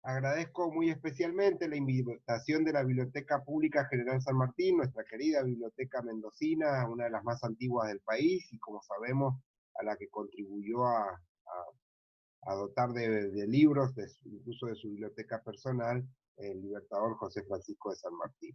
Agradezco muy especialmente la invitación de la Biblioteca Pública General San Martín, nuestra querida biblioteca mendocina, una de las más antiguas del país y, como sabemos, a la que contribuyó a dotar de libros, incluso de su biblioteca personal, el libertador José Francisco de San Martín.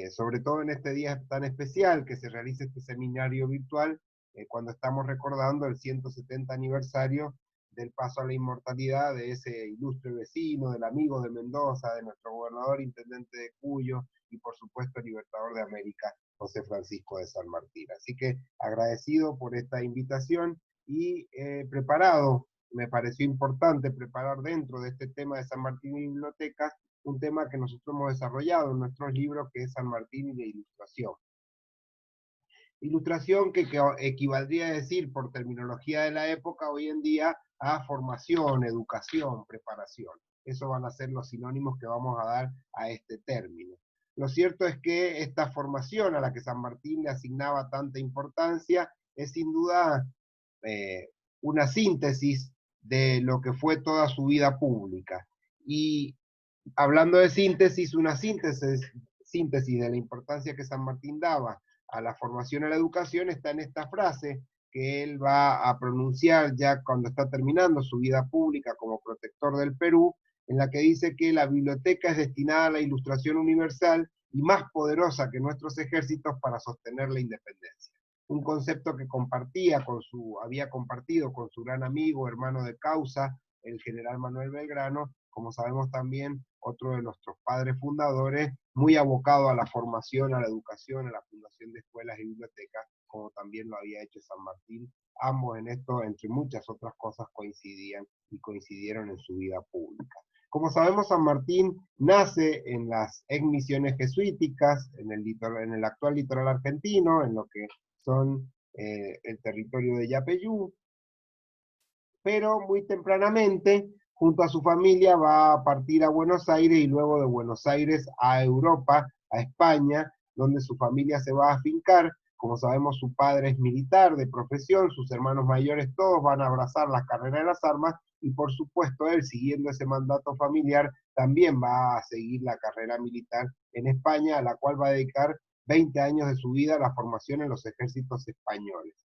Sobre todo en este día tan especial que se realiza este seminario virtual, cuando estamos recordando el 170 aniversario del paso a la inmortalidad de ese ilustre vecino, del amigo de Mendoza, de nuestro gobernador intendente de Cuyo y por supuesto libertador de América, José Francisco de San Martín. Así que agradecido por esta invitación y preparado. Me pareció importante preparar dentro de este tema de San Martín y bibliotecas un tema que nosotros hemos desarrollado en nuestros libros, que es San Martín y la ilustración. Ilustración que equivaldría a decir, por terminología de la época, hoy en día, a formación, educación, preparación. Esos van a ser los sinónimos que vamos a dar a este término. Lo cierto es que esta formación a la que San Martín le asignaba tanta importancia es sin duda una síntesis de lo que fue toda su vida pública. Y hablando de síntesis, una síntesis de la importancia que San Martín daba a la formación y a la educación está en esta frase que él va a pronunciar ya cuando está terminando su vida pública como protector del Perú, en la que dice que la biblioteca es destinada a la ilustración universal y más poderosa que nuestros ejércitos para sostener la independencia. Un concepto que había compartido con su gran amigo, hermano de causa, el general Manuel Belgrano, como sabemos también, otro de nuestros padres fundadores, muy abocado a la formación, a la educación, a la fundación de escuelas y bibliotecas, como también lo había hecho San Martín. Ambos en esto, entre muchas otras cosas, coincidían y coincidieron en su vida pública. Como sabemos, San Martín nace en las misiones jesuíticas, en el actual litoral argentino, en lo que son el territorio de Yapeyú, pero muy tempranamente, junto a su familia, va a partir a Buenos Aires y luego de Buenos Aires a Europa, a España, donde su familia se va a afincar. Como sabemos, su padre es militar de profesión, sus hermanos mayores todos van a abrazar la carrera de las armas y por supuesto él, siguiendo ese mandato familiar, también va a seguir la carrera militar en España, a la cual va a dedicar 20 años de su vida a la formación en los ejércitos españoles.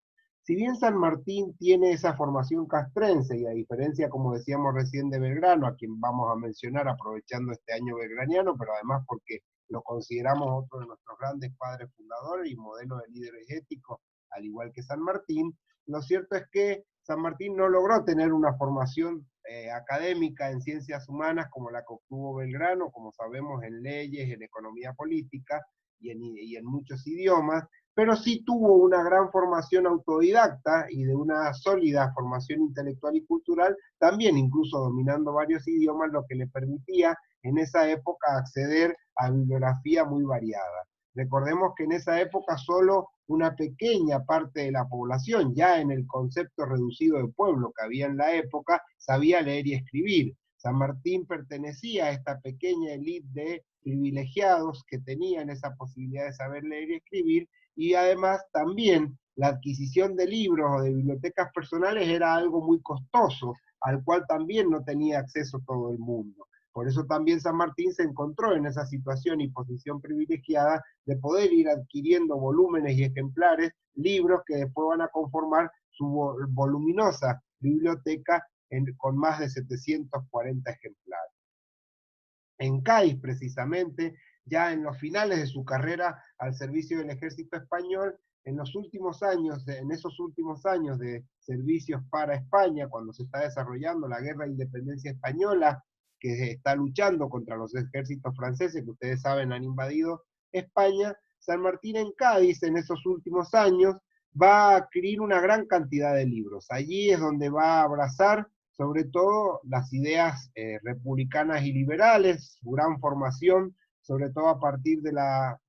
Si bien San Martín tiene esa formación castrense, y a diferencia, como decíamos recién, de Belgrano, a quien vamos a mencionar aprovechando este año belgraniano, pero además porque lo consideramos otro de nuestros grandes padres fundadores y modelo de líderes éticos, al igual que San Martín, lo cierto es que San Martín no logró tener una formación académica en ciencias humanas como la que obtuvo Belgrano, como sabemos, en leyes, en economía política y en muchos idiomas, pero sí tuvo una gran formación autodidacta y de una sólida formación intelectual y cultural, también incluso dominando varios idiomas, lo que le permitía en esa época acceder a bibliografía muy variada. Recordemos que en esa época solo una pequeña parte de la población, ya en el concepto reducido de pueblo que había en la época, sabía leer y escribir. San Martín pertenecía a esta pequeña élite de privilegiados que tenían esa posibilidad de saber leer y escribir, y además también la adquisición de libros o de bibliotecas personales era algo muy costoso, al cual también no tenía acceso todo el mundo. Por eso también San Martín se encontró en esa situación y posición privilegiada de poder ir adquiriendo volúmenes y ejemplares, libros que después van a conformar su voluminosa biblioteca con más de 740 ejemplares. En Cádiz, precisamente, ya en los finales de su carrera al servicio del ejército español, en esos últimos años de servicios para España, cuando se está desarrollando la guerra de independencia española, que está luchando contra los ejércitos franceses, que ustedes saben han invadido España, San Martín en Cádiz, en esos últimos años, va a adquirir una gran cantidad de libros. Allí es donde va a abrazar sobre todo las ideas republicanas y liberales, su gran formación, sobre todo a partir de la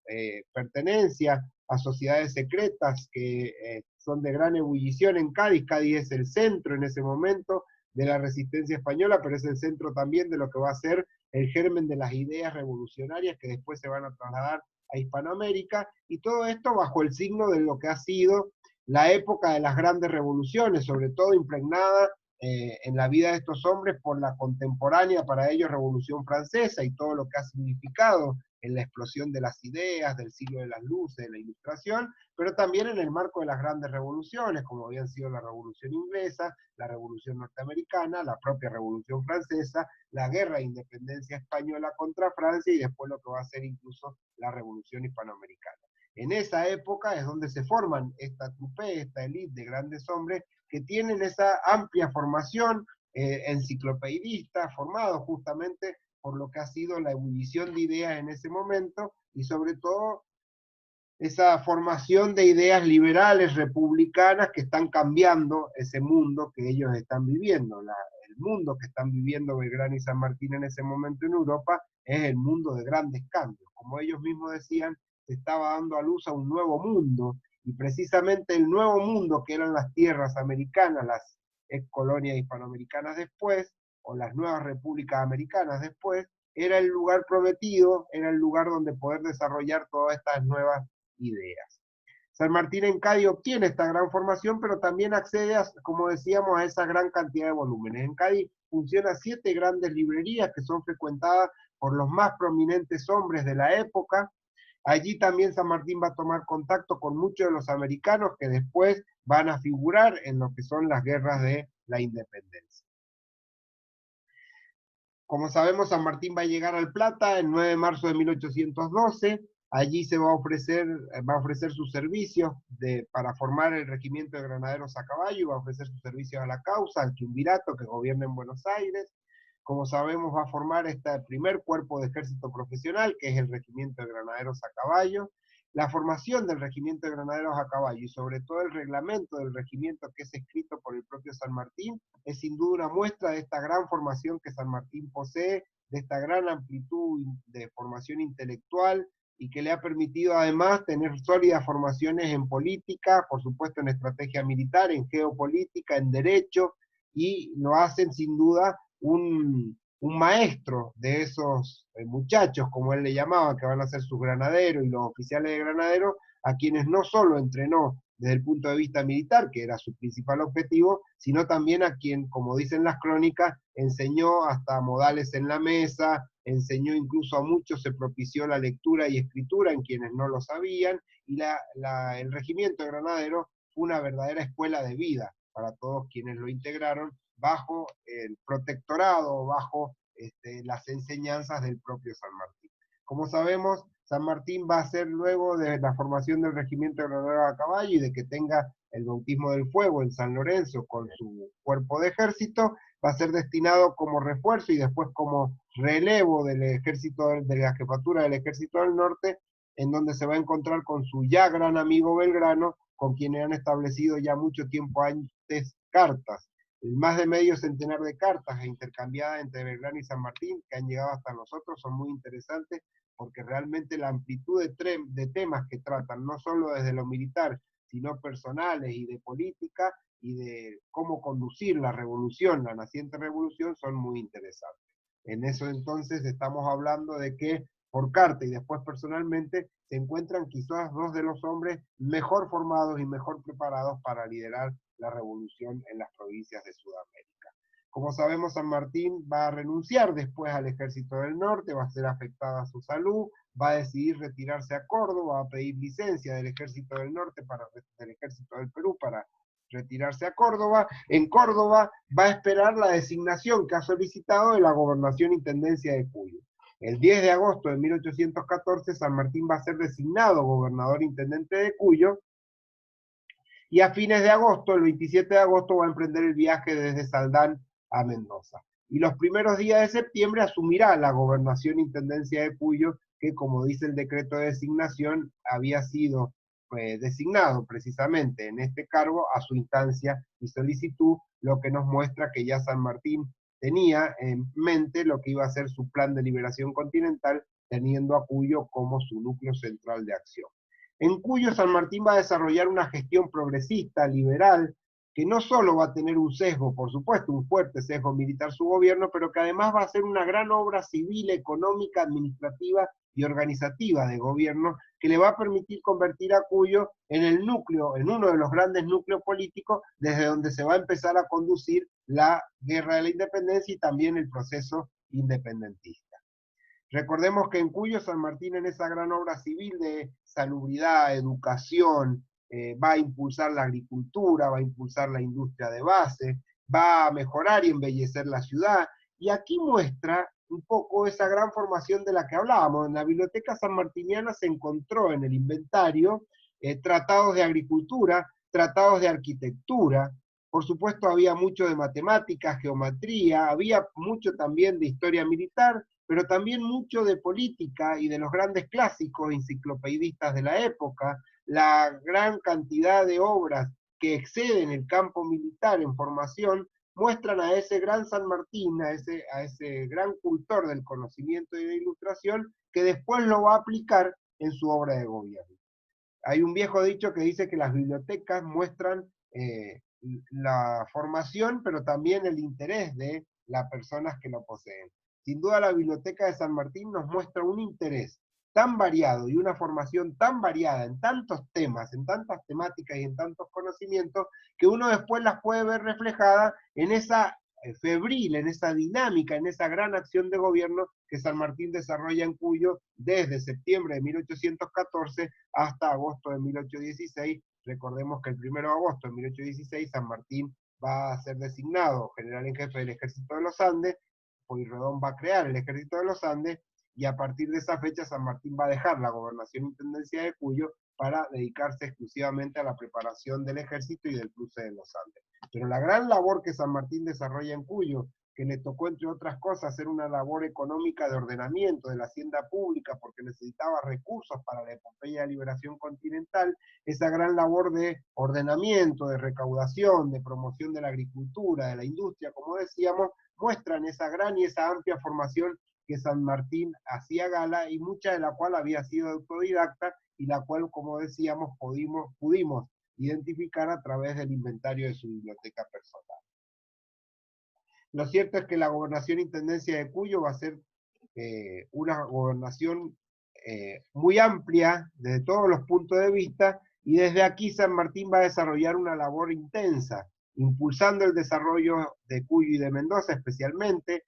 pertenencia a sociedades secretas que son de gran ebullición en Cádiz. Cádiz es el centro en ese momento de la resistencia española, pero es el centro también de lo que va a ser el germen de las ideas revolucionarias que después se van a trasladar a Hispanoamérica, y todo esto bajo el signo de lo que ha sido la época de las grandes revoluciones, sobre todo impregnada en la vida de estos hombres por la contemporánea para ellos Revolución Francesa y todo lo que ha significado en la explosión de las ideas, del siglo de las luces, de la Ilustración, pero también en el marco de las grandes revoluciones, como habían sido la Revolución Inglesa, la Revolución Norteamericana, la propia Revolución Francesa, la Guerra de Independencia Española contra Francia y después lo que va a ser incluso la Revolución Hispanoamericana. En esa época es donde se forman esta trupe, esta élite de grandes hombres que tienen esa amplia formación enciclopedista, formados justamente por lo que ha sido la ebullición de ideas en ese momento y sobre todo esa formación de ideas liberales, republicanas, que están cambiando ese mundo que ellos están viviendo. El mundo que están viviendo Belgrano y San Martín en ese momento en Europa es el mundo de grandes cambios. Como ellos mismos decían, se estaba dando a luz a un nuevo mundo, y precisamente el nuevo mundo que eran las tierras americanas, las ex colonias hispanoamericanas después, o las nuevas repúblicas americanas después, era el lugar prometido, era el lugar donde poder desarrollar todas estas nuevas ideas. San Martín en Cádiz obtiene esta gran formación, pero también accede, como decíamos, a esa gran cantidad de volúmenes. En Cádiz funcionan 7 grandes librerías que son frecuentadas por los más prominentes hombres de la época. Allí también San Martín va a tomar contacto con muchos de los americanos que después van a figurar en lo que son las guerras de la independencia. Como sabemos, San Martín va a llegar al Plata el 9 de marzo de 1812. Allí se va a ofrecer sus servicios para formar el regimiento de granaderos a caballo, va a ofrecer sus servicios a la causa, al triunvirato que gobierna en Buenos Aires. Como sabemos, va a formar este primer cuerpo de ejército profesional, que es el regimiento de granaderos a caballo. La formación del regimiento de granaderos a caballo y sobre todo el reglamento del regimiento que es escrito por el propio San Martín es sin duda una muestra de esta gran formación que San Martín posee, de esta gran amplitud de formación intelectual y que le ha permitido además tener sólidas formaciones en política, por supuesto en estrategia militar, en geopolítica, en derecho, y lo hacen sin duda un maestro de esos muchachos, como él le llamaba, que van a ser sus granaderos y los oficiales de granaderos, a quienes no solo entrenó desde el punto de vista militar, que era su principal objetivo, sino también a quien, como dicen las crónicas, enseñó hasta modales en la mesa, enseñó incluso a muchos, se propició la lectura y escritura en quienes no lo sabían, y el regimiento de granaderos fue una verdadera escuela de vida para todos quienes lo integraron, bajo el protectorado, bajo las enseñanzas del propio San Martín. Como sabemos, San Martín va a ser luego de la formación del regimiento de granaderos a caballo y de que tenga el bautismo del fuego en San Lorenzo con su cuerpo de ejército, va a ser destinado como refuerzo y después como relevo del ejército, de la jefatura del ejército del norte, en donde se va a encontrar con su ya gran amigo Belgrano, con quienes han establecido ya mucho tiempo antes cartas. Más de medio centenar de cartas intercambiadas entre Belgrano y San Martín, que han llegado hasta nosotros, son muy interesantes, porque realmente la amplitud de temas que tratan, no solo desde lo militar, sino personales y de política, y de cómo conducir la revolución, la naciente revolución, son muy interesantes. En eso entonces estamos hablando de que por carta y después personalmente se encuentran quizás 2 de los hombres mejor formados y mejor preparados para liderar la revolución en las provincias de Sudamérica. Como sabemos, San Martín va a renunciar después al ejército del norte, va a ser afectada su salud, va a decidir retirarse a Córdoba, va a pedir licencia del ejército del norte, del ejército del Perú para retirarse a Córdoba. En Córdoba va a esperar la designación que ha solicitado de la gobernación intendencia de Cuyo. El 10 de agosto de 1814, San Martín va a ser designado gobernador intendente de Cuyo, y a fines de agosto, el 27 de agosto, va a emprender el viaje desde Saldán a Mendoza. Y los primeros días de septiembre asumirá la gobernación intendencia de Cuyo, que como dice el decreto de designación, había sido designado precisamente en este cargo a su instancia y solicitud, lo que nos muestra que ya San Martín tenía en mente lo que iba a ser su plan de liberación continental, teniendo a Cuyo como su núcleo central de acción. En Cuyo San Martín va a desarrollar una gestión progresista, liberal, que no solo va a tener un sesgo, por supuesto, un fuerte sesgo militar su gobierno, pero que además va a ser una gran obra civil, económica, administrativa y organizativa de gobierno que le va a permitir convertir a Cuyo en el núcleo, en uno de los grandes núcleos políticos desde donde se va a empezar a conducir la guerra de la independencia y también el proceso independentista. Recordemos que en Cuyo San Martín, en esa gran obra civil de salubridad, educación, va a impulsar la agricultura, va a impulsar la industria de base, va a mejorar y embellecer la ciudad, y aquí muestra un poco esa gran formación de la que hablábamos. En la Biblioteca Sanmartiniana se encontró en el inventario tratados de agricultura, tratados de arquitectura, por supuesto había mucho de matemáticas, geometría, había mucho también de historia militar, pero también mucho de política y de los grandes clásicos enciclopedistas de la época, la gran cantidad de obras que exceden el campo militar en formación, muestran a ese gran San Martín, a ese gran cultor del conocimiento y de ilustración, que después lo va a aplicar en su obra de gobierno. Hay un viejo dicho que dice que las bibliotecas muestran la formación, pero también el interés de las personas que lo poseen. Sin duda la Biblioteca de San Martín nos muestra un interés tan variado y una formación tan variada en tantos temas, en tantas temáticas y en tantos conocimientos, que uno después las puede ver reflejadas en esa febril, en esa dinámica, en esa gran acción de gobierno que San Martín desarrolla en Cuyo desde septiembre de 1814 hasta agosto de 1816. Recordemos que el 1 de agosto de 1816 San Martín va a ser designado general en jefe del Ejército de los Andes, Pueyrredón va a crear el Ejército de los Andes, y a partir de esa fecha San Martín va a dejar la gobernación intendencia de Cuyo para dedicarse exclusivamente a la preparación del ejército y del cruce de los Andes. Pero la gran labor que San Martín desarrolla en Cuyo, que le tocó, entre otras cosas, hacer una labor económica de ordenamiento de la hacienda pública porque necesitaba recursos para la epopeya de liberación continental, esa gran labor de ordenamiento, de recaudación, de promoción de la agricultura, de la industria, como decíamos, muestran esa gran y esa amplia formación que San Martín hacía gala y mucha de la cual había sido autodidacta y la cual, como decíamos, pudimos identificar a través del inventario de su biblioteca personal. Lo cierto es que la gobernación-intendencia de Cuyo va a ser una gobernación muy amplia desde todos los puntos de vista, y desde aquí San Martín va a desarrollar una labor intensa, impulsando el desarrollo de Cuyo y de Mendoza especialmente,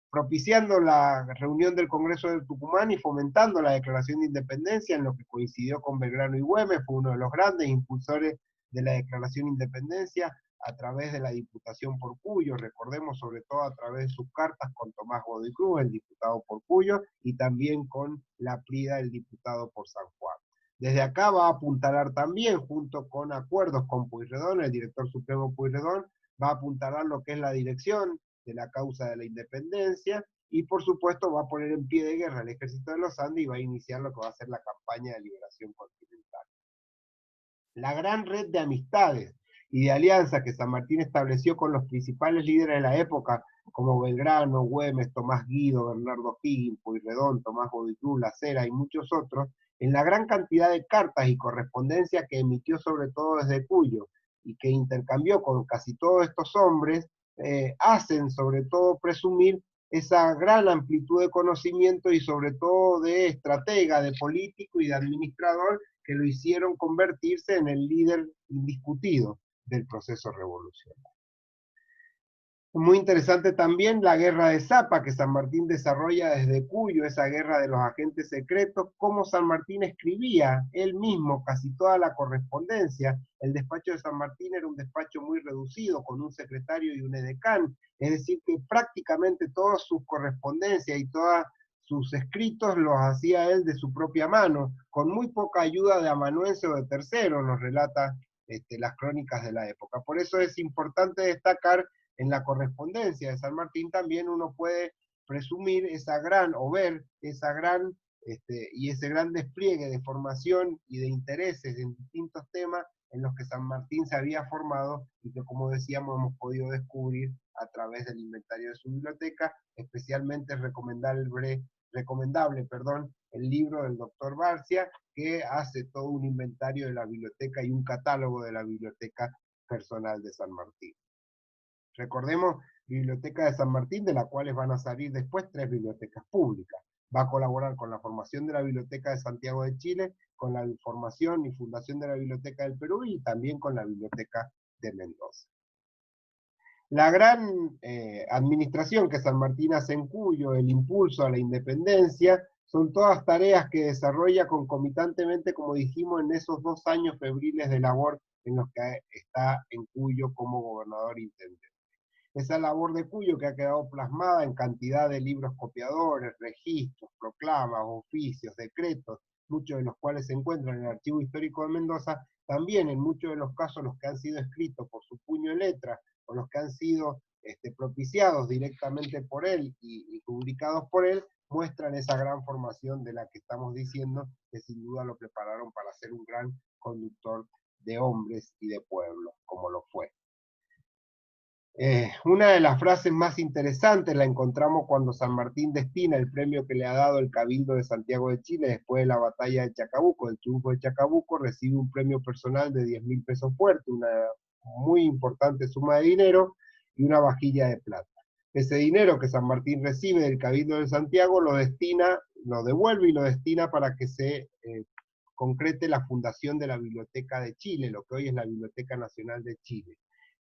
propiciando la reunión del Congreso de Tucumán y fomentando la declaración de independencia, en lo que coincidió con Belgrano y Güemes, fue uno de los grandes impulsores de la declaración de independencia, a través de la Diputación por Cuyo, recordemos sobre todo a través de sus cartas con Tomás Godoy Cruz, el diputado por Cuyo, y también con Laprida, el diputado por San Juan. Desde acá va a apuntalar también, junto con acuerdos con Pueyrredón, el director supremo Pueyrredón, va a apuntalar lo que es la dirección de la causa de la independencia, y por supuesto va a poner en pie de guerra el Ejército de los Andes y va a iniciar lo que va a ser la campaña de liberación continental. La gran red de amistades y de alianza que San Martín estableció con los principales líderes de la época, como Belgrano, Güemes, Tomás Guido, Bernardo Higgins, Pueyrredón, Tomás Godoy Cruz, La Cera y muchos otros, en la gran cantidad de cartas y correspondencia que emitió sobre todo desde Cuyo y que intercambió con casi todos estos hombres, hacen sobre todo presumir esa gran amplitud de conocimiento y sobre todo de estratega, de político y de administrador, que lo hicieron convertirse en el líder indiscutido del proceso revolucionario. Muy interesante también la guerra de Zapa, que San Martín desarrolla desde Cuyo, esa guerra de los agentes secretos, cómo San Martín escribía él mismo casi toda la correspondencia. El despacho de San Martín era un despacho muy reducido, con un secretario y un edecán, es decir, que prácticamente todas sus correspondencias y todas sus escritos los hacía él de su propia mano, con muy poca ayuda de amanuense o de tercero, nos relata las crónicas de la época. Por eso es importante destacar en la correspondencia de San Martín también uno puede presumir esa gran, o ver esa gran, y ese gran despliegue de formación y de intereses en distintos temas en los que San Martín se había formado y que, como decíamos, hemos podido descubrir a través del inventario de su biblioteca, especialmente recomendable, el libro del doctor Barcia, que hace todo un inventario de la biblioteca y un catálogo de la biblioteca personal de San Martín. Recordemos, Biblioteca de San Martín, de la cual van a salir después 3 bibliotecas públicas. Va a colaborar con la formación de la Biblioteca de Santiago de Chile, con la formación y fundación de la Biblioteca del Perú y también con la Biblioteca de Mendoza. La gran administración que San Martín hace en Cuyo, el impulso a la independencia, son todas tareas que desarrolla concomitantemente, como dijimos, en esos 2 años febriles de labor en los que está en Cuyo como gobernador intendente. Esa labor de Cuyo que ha quedado plasmada en cantidad de libros copiadores, registros, proclamas, oficios, decretos, muchos de los cuales se encuentran en el Archivo Histórico de Mendoza, también en muchos de los casos los que han sido escritos por su puño y letra, o los que han sido propiciados directamente por él y publicados por él, muestran esa gran formación de la que estamos diciendo, que sin duda lo prepararon para ser un gran conductor de hombres y de pueblos, como lo fue. Una de las frases más interesantes la encontramos cuando San Martín destina el premio que le ha dado el Cabildo de Santiago de Chile después de la batalla de Chacabuco, del triunfo de Chacabuco, recibe un premio personal de 10.000 pesos fuertes, una muy importante suma de dinero y una vajilla de plata. Ese dinero que San Martín recibe del Cabildo de Santiago lo destina, lo devuelve y lo destina para que se concrete la fundación de la Biblioteca de Chile, lo que hoy es la Biblioteca Nacional de Chile.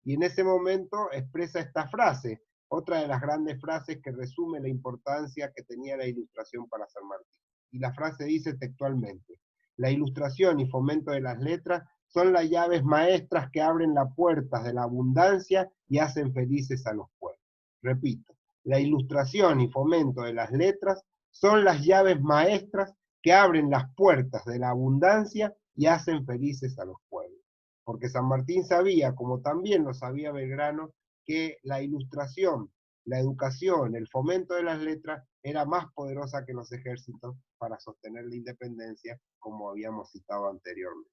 Y en ese momento expresa esta frase, otra de las grandes frases que resume la importancia que tenía la ilustración para San Martín. Y la frase dice textualmente: la ilustración y fomento de las letras son las llaves maestras que abren las puertas de la abundancia y hacen felices a los pueblos. Repito, la ilustración y fomento de las letras son las llaves maestras que abren las puertas de la abundancia y hacen felices a los pueblos. Porque San Martín sabía, como también lo sabía Belgrano, que la ilustración, la educación, el fomento de las letras era más poderosa que los ejércitos para sostener la independencia, como habíamos citado anteriormente.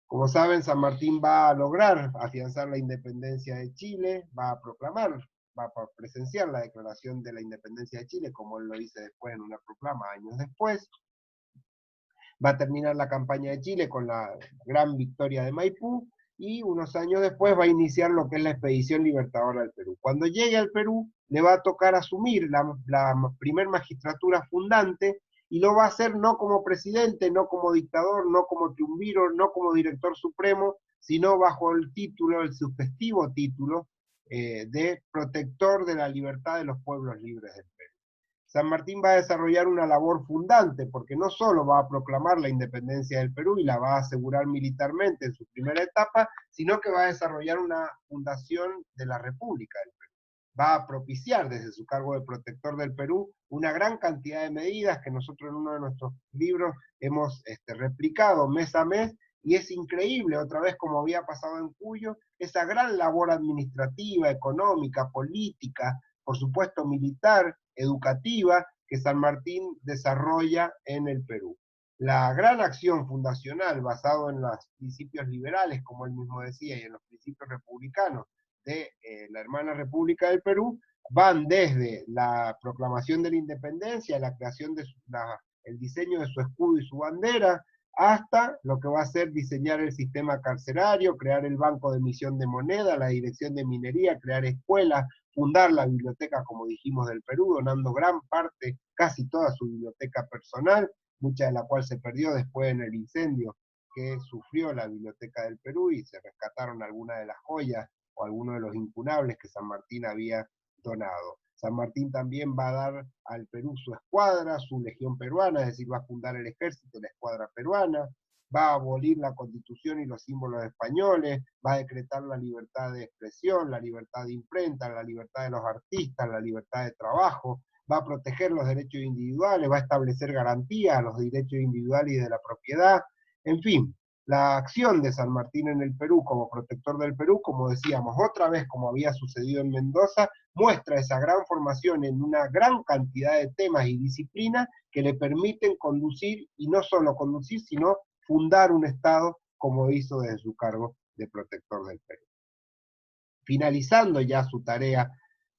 Como saben, San Martín va a lograr afianzar la independencia de Chile, va a proclamar, va a presenciar la declaración de la independencia de Chile, como él lo dice después en una proclama años después. Va a terminar la campaña de Chile con la gran victoria de Maipú y unos años después va a iniciar lo que es la expedición libertadora del Perú. Cuando llegue al Perú le va a tocar asumir la primer magistratura fundante y lo va a hacer no como presidente, no como dictador, no como triunviro, no como director supremo, sino bajo el título, el sugestivo título de protector de la libertad de los pueblos libres del Perú. San Martín va a desarrollar una labor fundante, porque no solo va a proclamar la independencia del Perú y la va a asegurar militarmente en su primera etapa, sino que va a desarrollar una fundación de la República del Perú. Va a propiciar desde su cargo de protector del Perú una gran cantidad de medidas que nosotros en uno de nuestros libros hemos replicado mes a mes, y es increíble, otra vez como había pasado en Cuyo, esa gran labor administrativa, económica, política, por supuesto militar, educativa, que San Martín desarrolla en el Perú. La gran acción fundacional basada en los principios liberales, como él mismo decía, y en los principios republicanos de la hermana República del Perú, van desde la proclamación de la independencia, la creación de el diseño de su escudo y su bandera, hasta lo que va a ser diseñar el sistema carcerario, crear el banco de emisión de moneda, la dirección de minería, crear escuelas, fundar la biblioteca, como dijimos, del Perú, donando gran parte, casi toda su biblioteca personal, mucha de la cual se perdió después en el incendio que sufrió la Biblioteca del Perú, y se rescataron algunas de las joyas o algunos de los incunables que San Martín había donado. San Martín también va a dar al Perú su escuadra, su legión peruana, es decir, va a fundar el ejército, la escuadra peruana, va a abolir la Constitución y los símbolos españoles, va a decretar la libertad de expresión, la libertad de imprenta, la libertad de los artistas, la libertad de trabajo, va a proteger los derechos individuales, va a establecer garantías a los derechos individuales y de la propiedad, en fin. La acción de San Martín en el Perú como protector del Perú, como decíamos, otra vez como había sucedido en Mendoza, muestra esa gran formación en una gran cantidad de temas y disciplinas que le permiten conducir, y no solo conducir, sino fundar un Estado como hizo desde su cargo de protector del Perú. Finalizando ya su tarea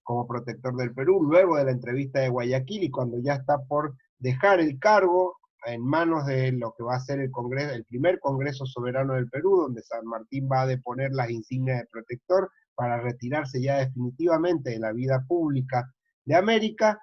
como protector del Perú, luego de la entrevista de Guayaquil y cuando ya está por dejar el cargo en manos de lo que va a ser el Congreso, el primer Congreso Soberano del Perú, donde San Martín va a deponer las insignias de protector para retirarse ya definitivamente de la vida pública de América,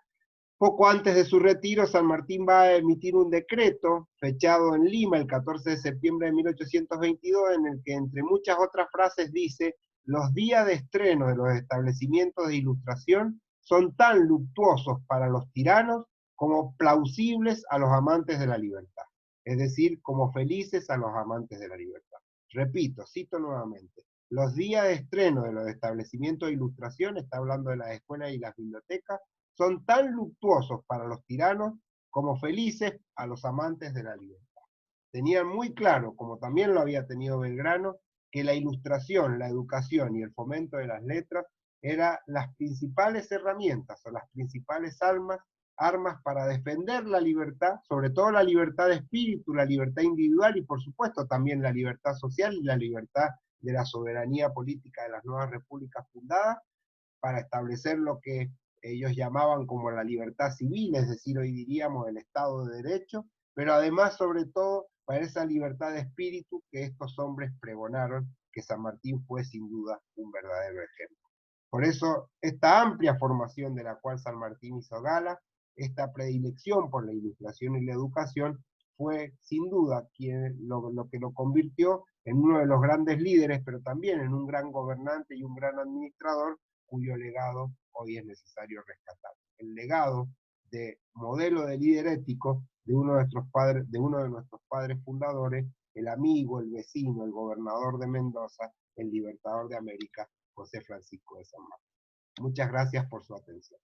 Poco antes de su retiro, San Martín va a emitir un decreto fechado en Lima el 14 de septiembre de 1822, en el que, entre muchas otras frases, dice: los días de estreno de los establecimientos de ilustración son tan luctuosos para los tiranos como plausibles a los amantes de la libertad. Es decir, como felices a los amantes de la libertad. Repito, cito nuevamente: los días de estreno de los establecimientos de ilustración, está hablando de las escuelas y las bibliotecas, son tan luctuosos para los tiranos como felices a los amantes de la libertad. Tenían muy claro, como también lo había tenido Belgrano, que la ilustración, la educación y el fomento de las letras eran las principales herramientas o las principales armas para defender la libertad, sobre todo la libertad de espíritu, la libertad individual y por supuesto también la libertad social y la libertad de la soberanía política de las nuevas repúblicas fundadas, para establecer lo que ellos llamaban como la libertad civil, es decir, hoy diríamos el Estado de Derecho, pero además, sobre todo, para esa libertad de espíritu que estos hombres pregonaron, que San Martín fue sin duda un verdadero ejemplo. Por eso, esta amplia formación de la cual San Martín hizo gala, esta predilección por la ilustración y la educación, fue sin duda lo que lo convirtió en uno de los grandes líderes, pero también en un gran gobernante y un gran administrador, cuyo legado hoy es necesario rescatar. El legado de modelo de líder ético de uno de nuestros padres fundadores, el amigo, el vecino, el gobernador de Mendoza, el libertador de América, José Francisco de San Martín. Muchas gracias por su atención.